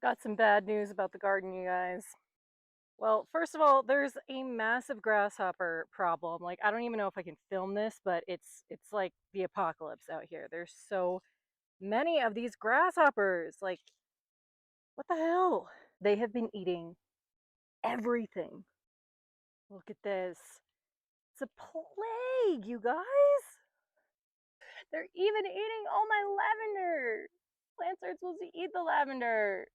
Got some bad news about the garden, you guys. Well, first of all, there's a massive grasshopper problem. Like, I don't even know if I can film this, but it's like the apocalypse out here. There's so many of these grasshoppers. Like, what the hell? They have been eating everything. Look at this. It's a plague, you guys. They're even eating all my lavender. Plants aren't supposed to eat the lavender.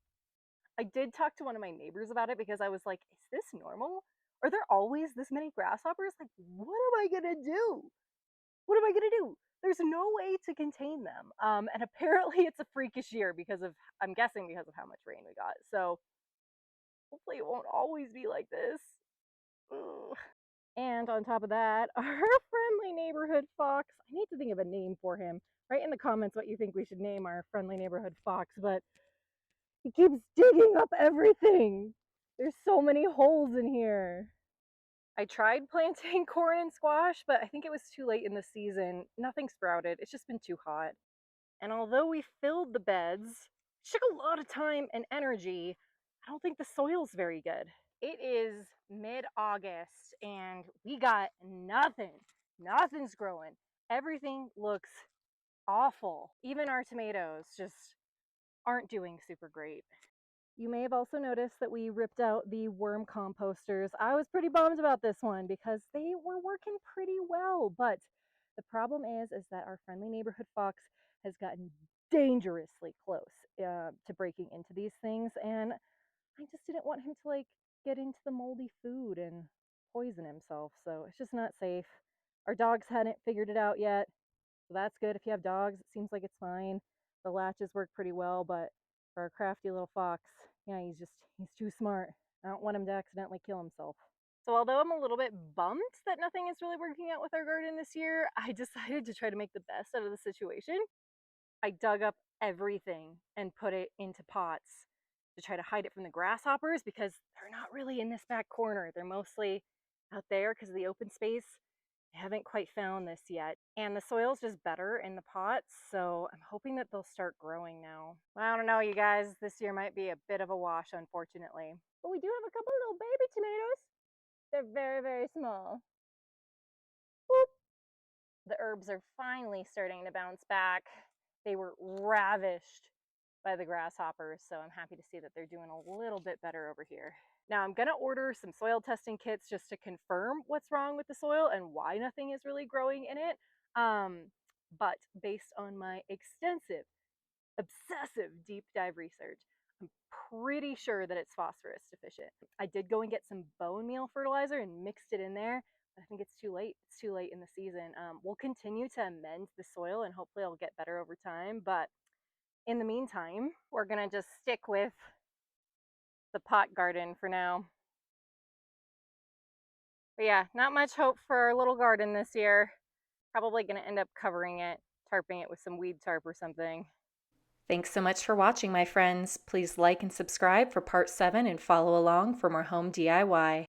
I did talk to one of my neighbors about it because I was like, is this normal? Are there always this many grasshoppers? Like, what am I gonna do? What am I gonna do? There's no way to contain them. And apparently it's a freakish year because of, I'm guessing because of how much rain we got. So hopefully it won't always be like this. Ugh. And on top of that, our friendly neighborhood fox, I need to think of a name for him. Write in the comments what you think we should name our friendly neighborhood fox, but he keeps digging up everything. There's so many holes in here. I tried planting corn and squash, but I think it was too late in the season. Nothing sprouted. It's just been too hot. And although we filled the beds, it took a lot of time and energy, I don't think the soil's very good. It is mid-August and we got nothing. Nothing's growing. Everything looks awful. Even our tomatoes just aren't doing super great. You may have also noticed that we ripped out the worm composters. I was pretty bummed about this one because they were working pretty well, but the problem is that our friendly neighborhood fox has gotten dangerously close to breaking into these things, and I just didn't want him to like get into the moldy food and poison himself, so it's just not safe. Our dogs hadn't figured it out yet, so that's good. If you have dogs, it seems like it's fine. The latches work pretty well, but for our crafty little fox, yeah, he's too smart. I don't want him to accidentally kill himself. So although I'm a little bit bummed that nothing is really working out with our garden this year, I decided to try to make the best out of the situation. I dug up everything and put it into pots to try to hide it from the grasshoppers because they're not really in this back corner. They're mostly out there because of the open space. I haven't quite found this yet. And the soil's just better in the pots, so I'm hoping that they'll start growing now. Well, I don't know, you guys. This year might be a bit of a wash, unfortunately. But we do have a couple little baby tomatoes. They're very, very small. Boop. The herbs are finally starting to bounce back. They were ravished by the grasshoppers, so I'm happy to see that they're doing a little bit better over here. Now I'm gonna order some soil testing kits just to confirm what's wrong with the soil and why nothing is really growing in it. But based on my extensive, obsessive deep dive research, I'm pretty sure that it's phosphorus deficient. I did go and get some bone meal fertilizer and mixed it in there. I think it's too late. It's too late in the season. We'll continue to amend the soil and hopefully it'll get better over time. But in the meantime, we're gonna just stick with the pot garden for now. But yeah, not much hope for our little garden this year. Probably gonna end up covering it, tarping it with some weed tarp or something. Thanks so much for watching, my friends. Please like and subscribe for part 7 and follow along for more home DIY.